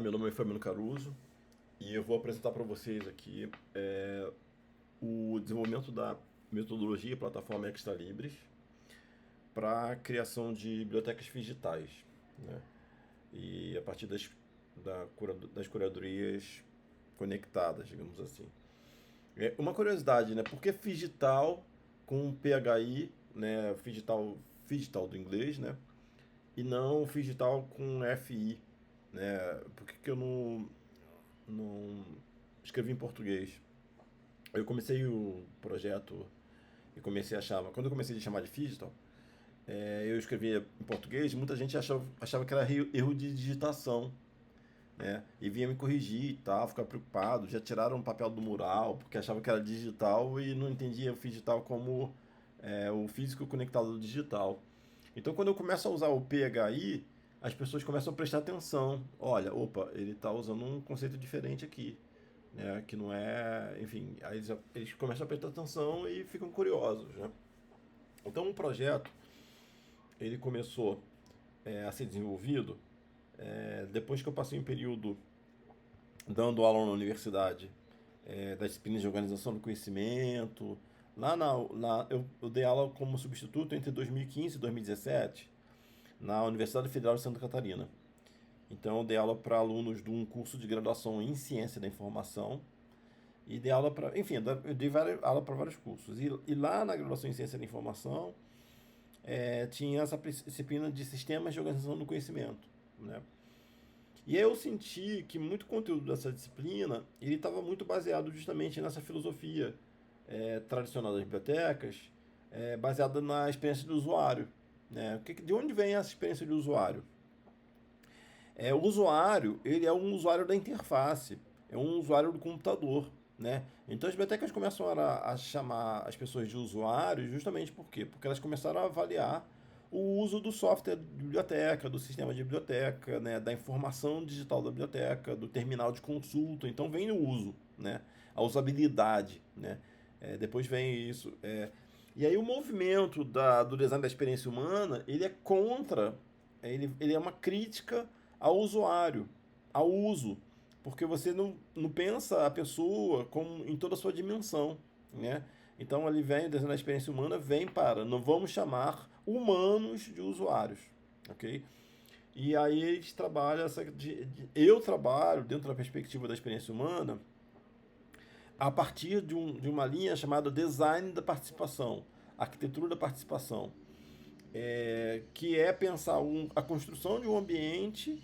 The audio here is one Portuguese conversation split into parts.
Meu nome é Fabiano Caruso e eu vou apresentar para vocês aqui o desenvolvimento da metodologia e plataforma Extra Libris para a criação de bibliotecas digitais, né? E a partir das curadorias conectadas, digamos assim. Uma curiosidade, né? Por que digital com PHI, né? Digital do inglês, né? E não digital com FI, né? Por que eu não escrevi em português? Eu comecei o projeto e comecei a achar, quando eu comecei a chamar de digital, eu escrevia em português, muita gente achava que era erro de digitação, né? E vinha me corrigir e tal, ficava preocupado. Já tiraram o papel do mural porque achava que era digital e não entendia o digital como o físico conectado ao digital. Então, quando eu começo a usar o PHI, as pessoas começam a prestar atenção. Olha, opa, ele está usando um conceito diferente aqui, né? Que não é, enfim, aí eles começam a prestar atenção e ficam curiosos, né? Então, o projeto ele começou a ser desenvolvido depois que eu passei um período dando aula na universidade das disciplinas de organização do conhecimento. Eu dei aula como substituto entre 2015 e 2017 na Universidade Federal de Santa Catarina. Então eu dei aula para alunos de um curso de graduação em ciência da informação e dei aula para, enfim, eu dei aula para vários cursos. E lá na graduação em ciência da informação tinha essa disciplina de sistemas de organização do conhecimento, né? E aí eu senti que muito conteúdo dessa disciplina ele estava muito baseado justamente nessa filosofia tradicional das bibliotecas, baseada na experiência do usuário, né? De onde vem essa experiência do usuário? O usuário ele é um usuário da interface, é um usuário do computador, né? Então as bibliotecas começam a chamar as pessoas de usuários justamente por quê? Porque elas começaram a avaliar o uso do software de biblioteca, do sistema de biblioteca, né, da informação digital da biblioteca, do terminal de consulta. Então vem o uso, né, a usabilidade, né. Depois vem isso. E aí o movimento do design da experiência humana ele é contra, ele é uma crítica ao usuário, ao uso, porque você não pensa a pessoa como, em toda a sua dimensão, né? Então ali vem o design da experiência humana, vem para, não vamos chamar humanos de usuários, ok? E aí eles trabalham eu trabalho dentro da perspectiva da experiência humana a partir de uma linha chamada design da participação, arquitetura da participação, que é pensar a construção de um ambiente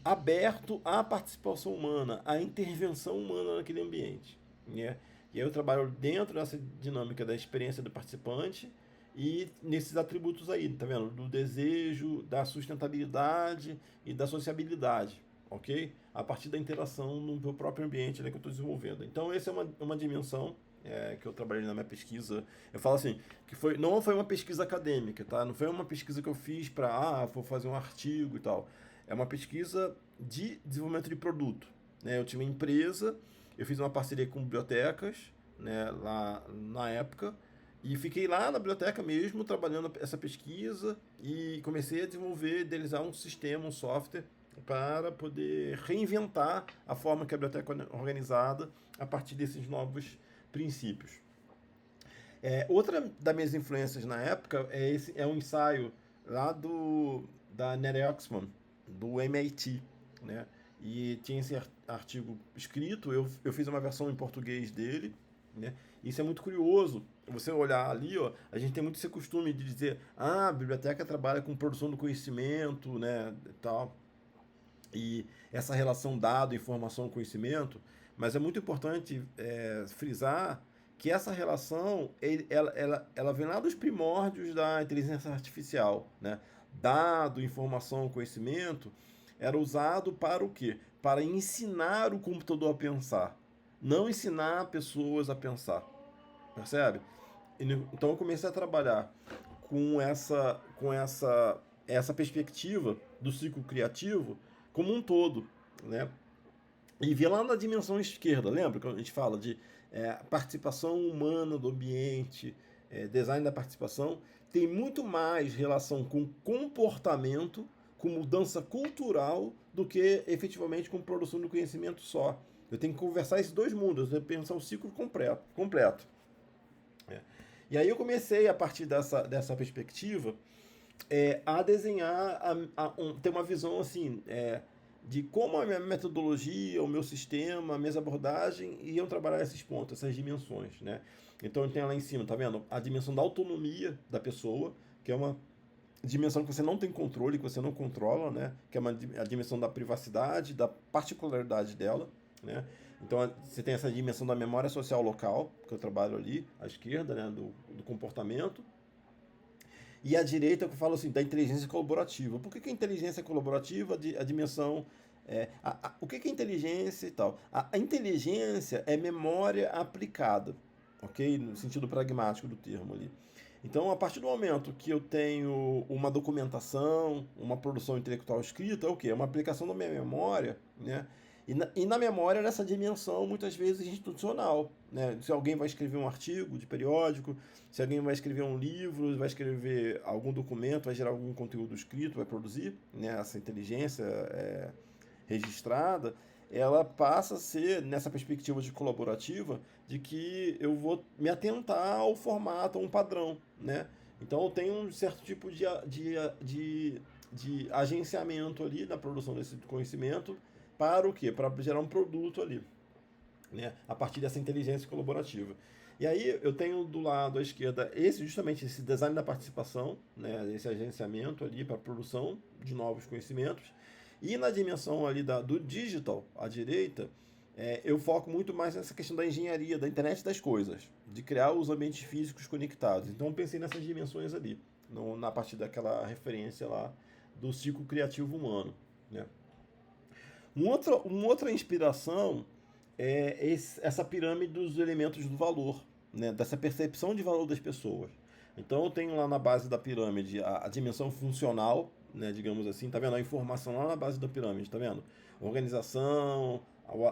aberto à participação humana, à intervenção humana naquele ambiente, né? E aí eu trabalho dentro dessa dinâmica da experiência do participante e nesses atributos aí, tá vendo? Do desejo, da sustentabilidade e da sociabilidade, ok? A partir da interação no meu próprio ambiente, né, que eu estou desenvolvendo. Então essa é uma dimensão que eu trabalhei na minha pesquisa. Eu falo assim, não foi uma pesquisa acadêmica, tá? Não foi uma pesquisa que eu fiz para, vou fazer um artigo e tal. É uma pesquisa de desenvolvimento de produto, né? Eu tinha uma empresa, eu fiz uma parceria com bibliotecas, né, lá na época, e fiquei lá na biblioteca mesmo, trabalhando essa pesquisa, e comecei a desenvolver, idealizar um sistema, um software, para poder reinventar a forma que a biblioteca é organizada a partir desses novos princípios. Outra das minhas influências na época é um ensaio lá da Nere Oxman, do MIT, né? E tinha esse artigo escrito, eu fiz uma versão em português dele, né? Isso é muito curioso. Você olhar ali, ó, a gente tem muito esse costume de dizer, a biblioteca trabalha com produção do conhecimento, né, tal, e essa relação dado, informação, conhecimento, mas é muito importante frisar que essa relação ela vem lá dos primórdios da inteligência artificial, né? Dado, informação, conhecimento era usado para o quê? Para ensinar o computador a pensar, não ensinar pessoas a pensar, percebe? Então eu comecei a trabalhar com essa perspectiva do ciclo criativo como um todo, né? E vi lá na dimensão esquerda, lembra que a gente fala de participação humana do ambiente, design da participação, tem muito mais relação com comportamento com mudança cultural do que efetivamente com produção de conhecimento só. Eu tenho que conversar esses dois mundos, eu tenho que pensar o ciclo completo. É. E aí eu comecei, a partir dessa perspectiva, a desenhar, ter uma visão assim, de como a minha metodologia, o meu sistema, as minhas abordagens iam trabalhar esses pontos, essas dimensões, né? Então tem lá em cima, tá vendo? A dimensão da autonomia da pessoa, que é uma dimensão que você não tem controle, que você não controla, né? Que é a dimensão da privacidade, da particularidade dela, né? Então você tem essa dimensão da memória social local, que eu trabalho ali, à esquerda, né? Do comportamento. E à direita, que eu falo assim, da inteligência colaborativa. Por que a inteligência colaborativa, a dimensão... o que é inteligência e tal? A inteligência é memória aplicada, ok? No sentido pragmático do termo ali. Então, a partir do momento que eu tenho uma documentação, uma produção intelectual escrita, é o quê? É uma aplicação da minha memória, né? E na memória, nessa dimensão, muitas vezes, institucional. Né? Se alguém vai escrever um artigo de periódico, se alguém vai escrever um livro, vai escrever algum documento, vai gerar algum conteúdo escrito, vai produzir, né? Essa inteligência registrada, ela passa a ser, nessa perspectiva de colaborativa, de que eu vou me atentar ao formato, a um padrão, né? Então eu tenho um certo tipo de agenciamento ali na produção desse conhecimento para o quê? Para gerar um produto ali, né? A partir dessa inteligência colaborativa. E aí eu tenho do lado à esquerda justamente esse design da participação, né? Esse agenciamento ali para a produção de novos conhecimentos. E na dimensão ali do digital, à direita, eu foco muito mais nessa questão da engenharia, da internet das coisas, de criar os ambientes físicos conectados. Então eu pensei nessas dimensões ali, na partir daquela referência lá do ciclo criativo humano, né? Uma outra inspiração é essa pirâmide dos elementos do valor, né? Dessa percepção de valor das pessoas. Então eu tenho lá na base da pirâmide a dimensão funcional, né, digamos assim, tá vendo? A informação lá na base da pirâmide, tá vendo? Organização,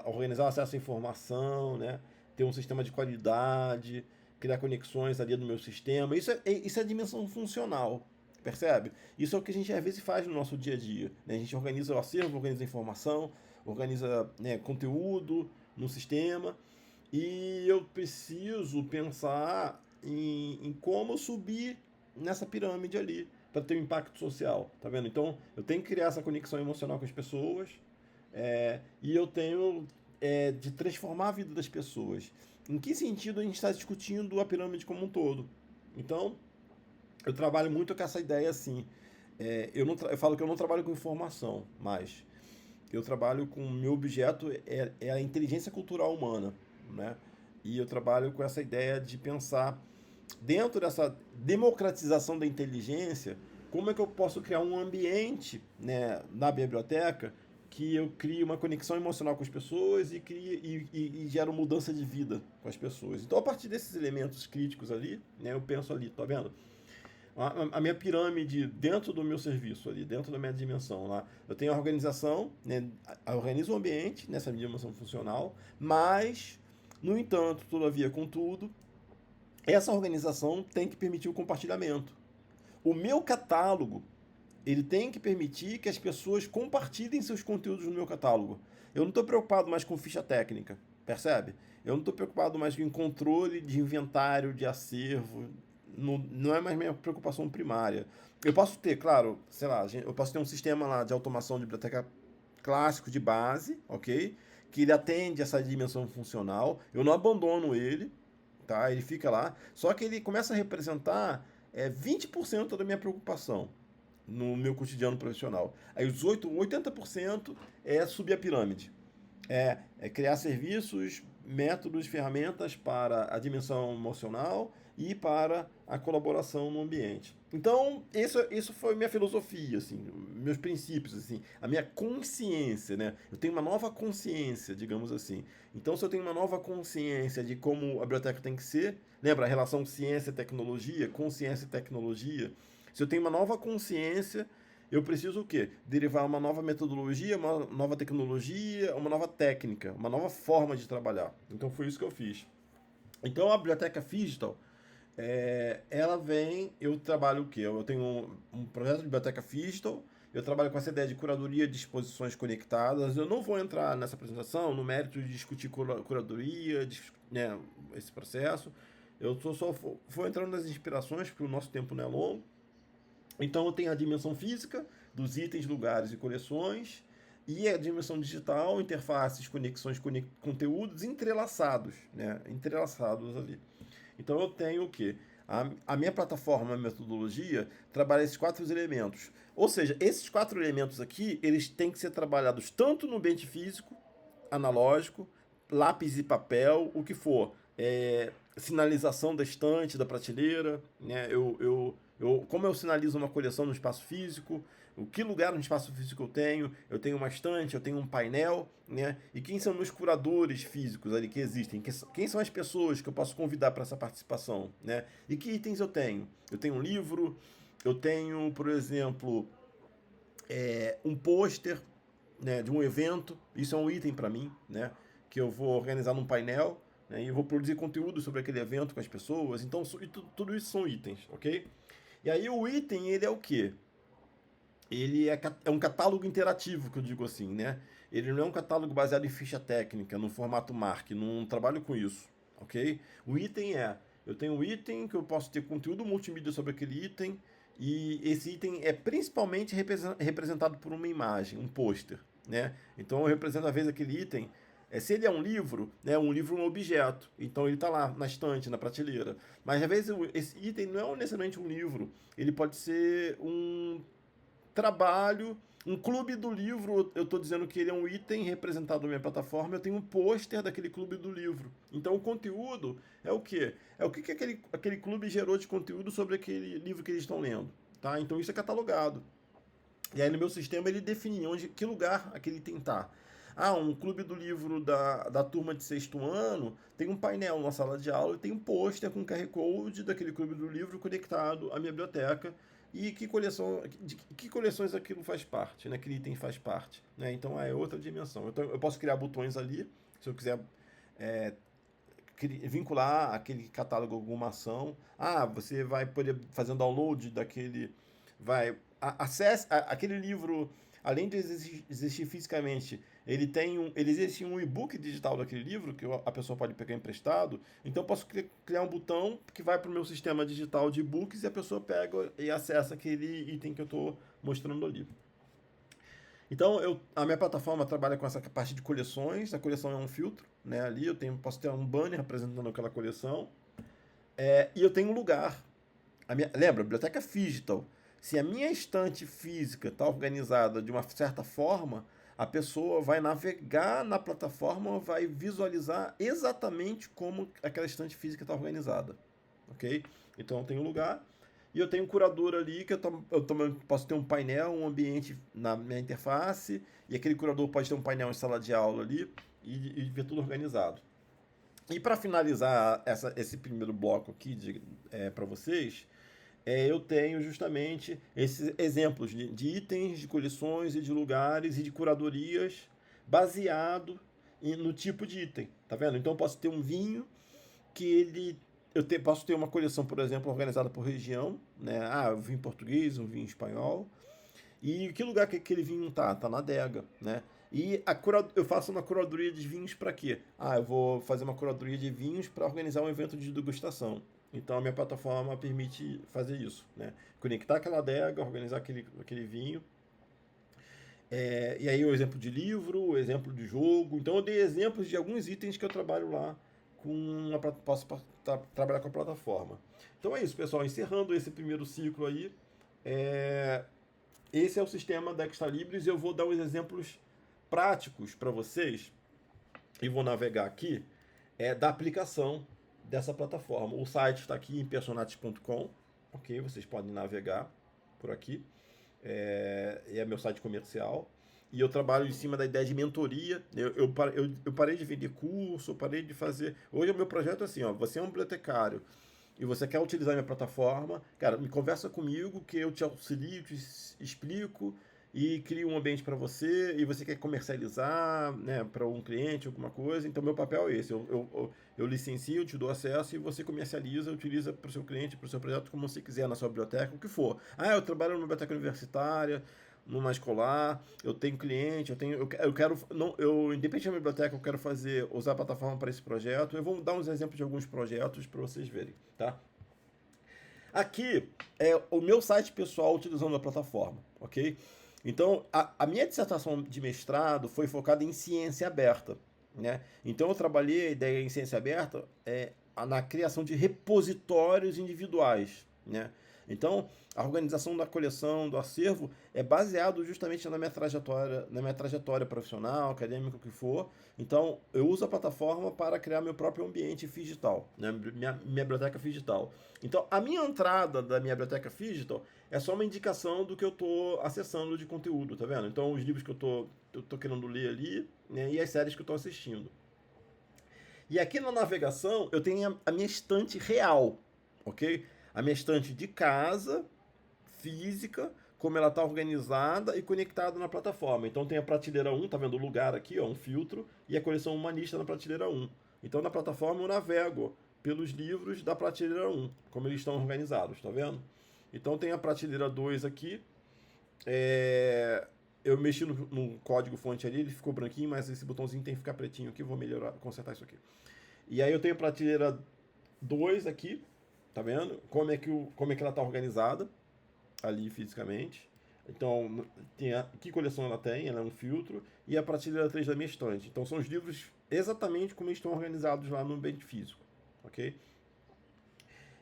organizar o acesso à informação, né? Ter um sistema de qualidade, criar conexões ali no meu sistema. Isso é a dimensão funcional, percebe? Isso é o que a gente às vezes faz no nosso dia a dia, né? A gente organiza o acervo, organiza a informação, organiza, né, conteúdo no sistema, e eu preciso pensar em como subir nessa pirâmide ali para ter um impacto social, tá vendo? Então eu tenho que criar essa conexão emocional com as pessoas, e eu tenho de transformar a vida das pessoas. Em que sentido a gente está discutindo a pirâmide como um todo? Então eu trabalho muito com essa ideia assim. Eu falo que eu não trabalho com informação, mas eu trabalho com... Meu objeto é a inteligência cultural humana, né? E eu trabalho com essa ideia de pensar, dentro dessa democratização da inteligência, como é que eu posso criar um ambiente, né, na biblioteca que eu crie uma conexão emocional com as pessoas e gero mudança de vida com as pessoas. Então, a partir desses elementos críticos ali, né, eu penso ali, tá vendo? A minha pirâmide dentro do meu serviço ali, dentro da minha dimensão lá, eu tenho a organização, né, eu organizo o ambiente nessa dimensão funcional, mas, no entanto, todavia, contudo, essa organização tem que permitir o compartilhamento. O meu catálogo, ele tem que permitir que as pessoas compartilhem seus conteúdos no meu catálogo. Eu não estou preocupado mais com ficha técnica, percebe? Eu não estou preocupado mais com controle de inventário, de acervo. Não é mais minha preocupação primária. Eu posso ter, claro, sei lá, eu posso ter um sistema lá de automação de biblioteca clássico de base, ok? Que ele atende essa dimensão funcional. Eu não abandono ele, tá? Ele fica lá. Só que ele começa a representar 20% da minha preocupação no meu cotidiano profissional. Aí os 80% é subir a pirâmide. É criar serviços, métodos, ferramentas para a dimensão emocional e para a colaboração no ambiente. Então, isso foi minha filosofia, assim, meus princípios, assim, a minha consciência, né? Eu tenho uma nova consciência, digamos assim. Então, se eu tenho uma nova consciência de como a biblioteca tem que ser, lembra a relação ciência e tecnologia, consciência e tecnologia? Se eu tenho uma nova consciência, eu preciso o quê? Derivar uma nova metodologia, uma nova tecnologia, uma nova técnica, uma nova forma de trabalhar. Então foi isso que eu fiz. Então a biblioteca Digital, ela vem, eu trabalho o quê? Eu tenho um projeto de biblioteca Digital eu trabalho com essa ideia de curadoria de exposições conectadas. Eu não vou entrar nessa apresentação no mérito de discutir curadoria, né, esse processo. Eu só vou entrando nas inspirações, porque o nosso tempo não é longo. Então eu tenho a dimensão física dos itens, lugares e coleções, e a dimensão digital, interfaces, conexões, conteúdos entrelaçados, né? Entrelaçados ali. Então eu tenho o quê? A minha plataforma, a metodologia, trabalha esses 4 elementos. Ou seja, esses 4 elementos aqui, eles têm que ser trabalhados tanto no ambiente físico, analógico, lápis e papel, o que for. Sinalização da estante, da prateleira, né? Como eu sinalizo uma coleção no espaço físico, o que lugar no espaço físico eu tenho uma estante, eu tenho um painel, né? E quem são meus curadores físicos ali que existem? Quem são as pessoas que eu posso convidar para essa participação, né? E que itens eu tenho? Eu tenho um livro, eu tenho, por exemplo, um pôster, né, de um evento, isso é um item para mim, né? Que eu vou organizar num painel, né, e eu vou produzir conteúdo sobre aquele evento com as pessoas, então tudo isso são itens, ok? E aí o item, ele é o quê? Ele é um catálogo interativo, que eu digo assim, né? Ele não é um catálogo baseado em ficha técnica, no formato MARC, não trabalho com isso, ok? O item eu tenho um item que eu posso ter conteúdo multimídia sobre aquele item, e esse item é principalmente representado por uma imagem, um pôster, né? Então eu represento às vezes aquele item, se ele é um livro, né, um livro é um objeto, então ele está lá na estante, na prateleira. Mas às vezes esse item não é necessariamente um livro, ele pode ser um trabalho, um clube do livro. Eu estou dizendo que ele é um item representado na minha plataforma, eu tenho um pôster daquele clube do livro. Então o conteúdo é o quê? É o que aquele clube gerou de conteúdo sobre aquele livro que eles estão lendo. Tá? Então isso é catalogado. E aí no meu sistema ele define que lugar aquele item está. Um clube do livro da turma de 6º ano tem um painel na sala de aula e tem um pôster com QR Code daquele clube do livro conectado à minha biblioteca. E que coleções aquilo faz parte, né? Aquele item faz parte, né? Então é outra dimensão. Então, eu posso criar botões ali, se eu quiser vincular aquele catálogo a alguma ação. Você vai poder fazer um download daquele... Acesse aquele livro, além de existir fisicamente, ele existe um e-book digital daquele livro que a pessoa pode pegar emprestado. Então eu posso criar um botão que vai para o meu sistema digital de e-books e a pessoa pega e acessa aquele item que eu estou mostrando ali. Então a minha plataforma trabalha com essa parte de coleções. A coleção é um filtro, né? Ali posso ter um banner representando aquela coleção, e eu tenho um lugar. Lembra, a biblioteca Phygital. Se a minha estante física está organizada de uma certa forma, a pessoa vai navegar na plataforma, vai visualizar exatamente como aquela estante física está organizada, ok? Então eu tenho um lugar e eu tenho um curador ali que eu também posso ter um painel, um ambiente na minha interface, e aquele curador pode ter um painel em sala de aula ali e ver tudo organizado. E para finalizar esse primeiro bloco aqui para vocês, eu tenho justamente esses exemplos de itens, de coleções e de lugares e de curadorias baseado no tipo de item, tá vendo? Então eu posso ter um vinho que posso ter uma coleção, por exemplo, organizada por região, né? Um vinho português, um vinho espanhol. E que lugar que aquele vinho tá? Tá na adega, né? E eu faço uma curadoria de vinhos para quê? Eu vou fazer uma curadoria de vinhos para organizar um evento de degustação. Então a minha plataforma permite fazer isso, né? Conectar aquela adega, organizar aquele vinho. E aí o exemplo de livro, o exemplo de jogo. Então eu dei exemplos de alguns itens que eu trabalho lá posso trabalhar com a plataforma. Então é isso, pessoal. Encerrando esse primeiro ciclo aí, esse é o sistema da Extralibris. Eu vou dar uns exemplos práticos para vocês e vou navegar aqui da aplicação dessa plataforma. O site está aqui em personatis.com, ok? Vocês podem navegar por aqui. É meu site comercial. E eu trabalho em cima da ideia de mentoria. Eu parei de vender curso, eu parei de fazer... Hoje o meu projeto é assim, você é um bibliotecário e você quer utilizar minha plataforma, cara, me conversa comigo que eu te auxilio, te explico e crio um ambiente para você, e você quer comercializar, né, para um cliente, alguma coisa. Então meu papel é esse, eu licencio, eu te dou acesso e você comercializa, utiliza para o seu cliente, para o seu projeto, como você quiser, na sua biblioteca, o que for. Eu trabalho numa biblioteca universitária, numa escolar, eu tenho cliente, independente da biblioteca, eu quero usar a plataforma para esse projeto. Eu vou dar uns exemplos de alguns projetos para vocês verem, tá? Aqui é o meu site pessoal utilizando a plataforma, ok? Então, a minha dissertação de mestrado foi focada em ciência aberta, né? Então, eu trabalhei a ideia em ciência aberta na criação de repositórios individuais, né? Então, a organização da coleção, do acervo, é baseado justamente na minha trajetória profissional, acadêmica, o que for. Então, eu uso a plataforma para criar meu próprio ambiente digital, né? Minha biblioteca digital. Então, a minha entrada da minha biblioteca digital é só uma indicação do que eu estou acessando de conteúdo, tá vendo? Então, os livros que eu tô querendo ler ali, né? E as séries que eu estou assistindo. E aqui na navegação, eu tenho a minha estante real, ok? A minha estante de casa, física, como ela está organizada e conectada na plataforma. Então tem a prateleira 1, tá vendo o lugar aqui, ó, um filtro, e a coleção humanista na prateleira 1. Então na plataforma eu navego pelos livros da prateleira 1, como eles estão organizados, tá vendo? Então tem a prateleira 2 aqui. Eu mexi no código fonte ali, ele ficou branquinho, mas esse botãozinho tem que ficar pretinho aqui, eu vou melhorar, consertar isso aqui. E aí eu tenho a prateleira 2 aqui, tá vendo? Como é que ela está organizada ali fisicamente. Então, que coleção ela tem, ela é um filtro, e a prateleira 3 da minha estante. Então, são os livros exatamente como estão organizados lá no ambiente físico, ok?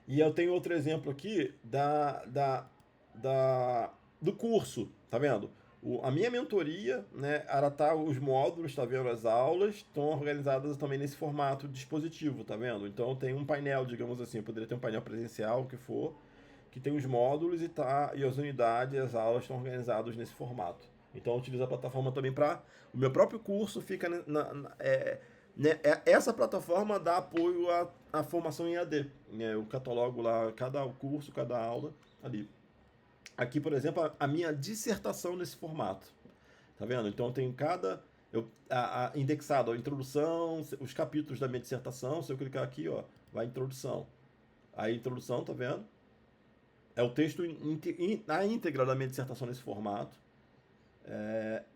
E eu tenho outro exemplo aqui do curso, tá vendo? A minha mentoria, né, ela tá, os módulos, tá vendo? As aulas estão organizadas também nesse formato de dispositivo, tá vendo? Então tem um painel, digamos assim, eu poderia ter um painel presencial, o que for, que tem os módulos e as unidades, as aulas estão organizadas nesse formato. Então eu utilizo a plataforma também para... O meu próprio curso fica essa plataforma dá apoio à formação em AD. Né? Eu catalogo lá cada curso, cada aula ali. Aqui, por exemplo, a minha dissertação nesse formato. Tá vendo? Então eu tenho indexado a introdução, os capítulos da minha dissertação. Se eu clicar aqui, ó, vai a introdução. Aí a introdução, tá vendo? É o texto na íntegra da minha dissertação nesse formato.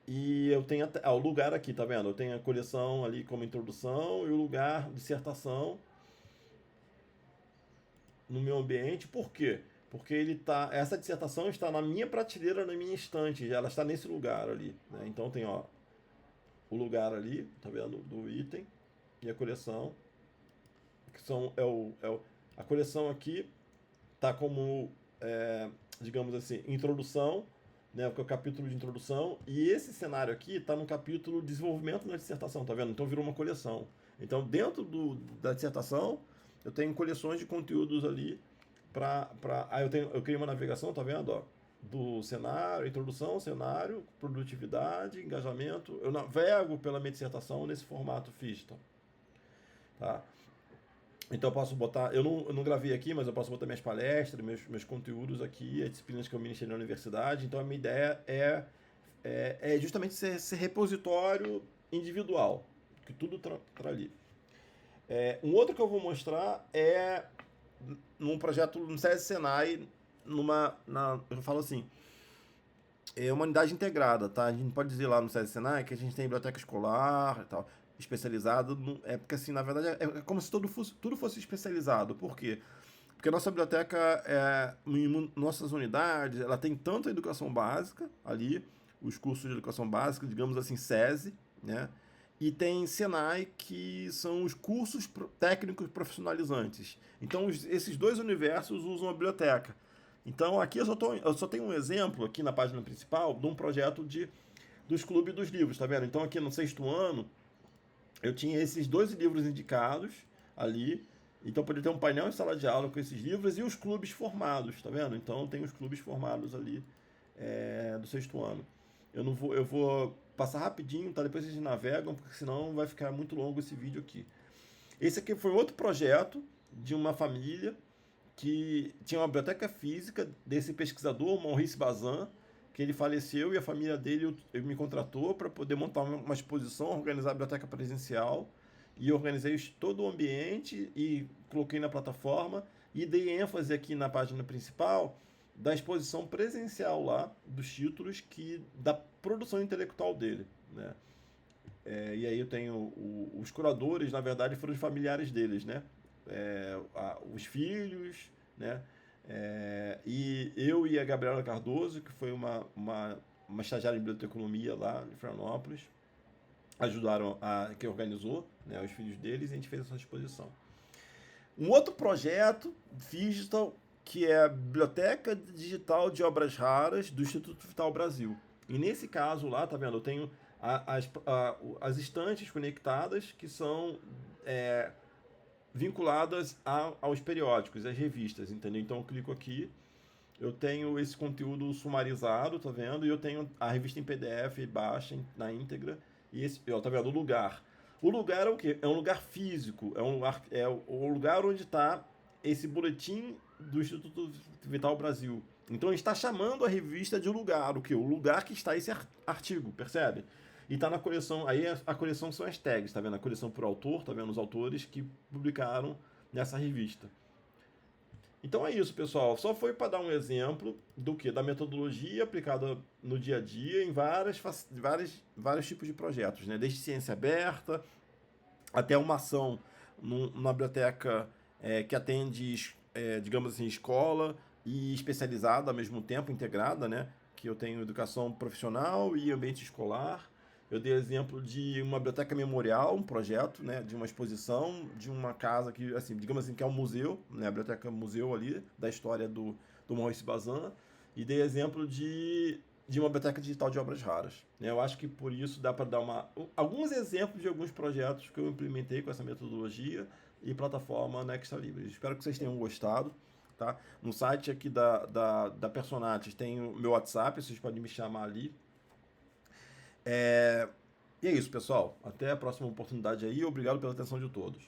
E eu tenho o lugar aqui, tá vendo? Eu tenho a coleção ali como introdução e o lugar dissertação no meu ambiente. Por quê? Porque essa dissertação está na minha prateleira, na minha estante, ela está nesse lugar ali, né? Então tem, ó, o lugar ali, tá vendo? Do item e a coleção, que a coleção aqui tá como, digamos assim, introdução, né? Que é o capítulo de introdução, e esse cenário aqui está no capítulo de desenvolvimento da dissertação, tá vendo? Então virou uma coleção. Então dentro da dissertação eu tenho coleções de conteúdos ali. Aí eu criei uma navegação, tá vendo? Ó, do cenário, introdução, cenário, produtividade, engajamento. Eu navego pela minha dissertação nesse formato FISTA. Tá? Então eu posso botar, eu não gravei aqui, mas eu posso botar minhas palestras, meus conteúdos aqui, as disciplinas que eu ministrei na universidade. Então a minha ideia é justamente ser repositório individual, que tudo tá ali. Um outro que eu vou mostrar é num projeto no SESI Senai, eu falo assim, é uma unidade integrada, tá? A gente pode dizer lá no SESI Senai que a gente tem biblioteca escolar e tal, especializado, porque assim, na verdade, é como se tudo fosse especializado. Por quê? Porque a nossa biblioteca, em nossas unidades, ela tem tanto a educação básica ali, os cursos de educação básica, digamos assim, SESI, né? E tem Senai, que são os cursos técnicos profissionalizantes. Então, esses dois universos usam a biblioteca. Então, aqui eu só tenho um exemplo, aqui na página principal, de um projeto dos clubes dos livros, tá vendo? Então, aqui no 6º ano, eu tinha esses 2 livros indicados ali. Então, poderia ter um painel em sala de aula com esses livros e os clubes formados, tá vendo? Então, tem os clubes formados ali do 6º ano. Eu vou passar rapidinho, tá? Depois vocês navegam, porque senão vai ficar muito longo esse vídeo aqui. Esse aqui foi outro projeto de uma família que tinha uma biblioteca física desse pesquisador, Maurice Bazin, que ele faleceu e a família dele me contratou para poder montar uma exposição, organizar a biblioteca presencial, e organizei todo o ambiente e coloquei na plataforma e dei ênfase aqui na página principal da exposição presencial lá dos títulos da produção intelectual dele, né? E aí eu tenho os curadores, na verdade, foram os familiares deles, né? Os filhos, né? E eu e a Gabriela Cardoso, que foi uma estagiária em biblioteconomia lá em Florianópolis, ajudaram que organizou, né, os filhos deles, e a gente fez essa exposição. Um outro projeto digital, que é a Biblioteca Digital de Obras Raras do Instituto Vital Brasil. E nesse caso lá, tá vendo, eu tenho as estantes conectadas que são vinculadas aos periódicos, às revistas, entendeu? Então eu clico aqui, eu tenho esse conteúdo sumarizado, tá vendo? E eu tenho a revista em PDF baixa na íntegra. E esse, ó, tá vendo? O lugar. O lugar é o quê? É um lugar físico. É o lugar onde está esse boletim do Instituto Vital Brasil. Então a gente está chamando a revista de lugar. O quê? O lugar que está esse artigo, percebe? E está na coleção. Aí a coleção são as tags, tá vendo? A coleção por autor, tá vendo? Os autores que publicaram nessa revista. Então é isso, pessoal. Só foi para dar um exemplo do que? Da metodologia aplicada no dia a dia em vários tipos de projetos, né? Desde ciência aberta até uma ação numa biblioteca que atende, digamos assim, escola e especializada ao mesmo tempo, integrada, né? Que eu tenho educação profissional e ambiente escolar. Eu dei exemplo de uma biblioteca memorial, um projeto, né, de uma exposição, de uma casa que, assim, digamos assim, que é um museu, né, a biblioteca museu ali, da história do Maurice Bazin, e dei exemplo de uma biblioteca digital de obras raras. Né? Eu acho que por isso dá para dar alguns exemplos de alguns projetos que eu implementei com essa metodologia e plataforma Nexta Libris. Espero que vocês tenham gostado. Tá? No site aqui da Personatis tem o meu WhatsApp, vocês podem me chamar ali. E é isso, pessoal. Até a próxima oportunidade aí. Obrigado pela atenção de todos.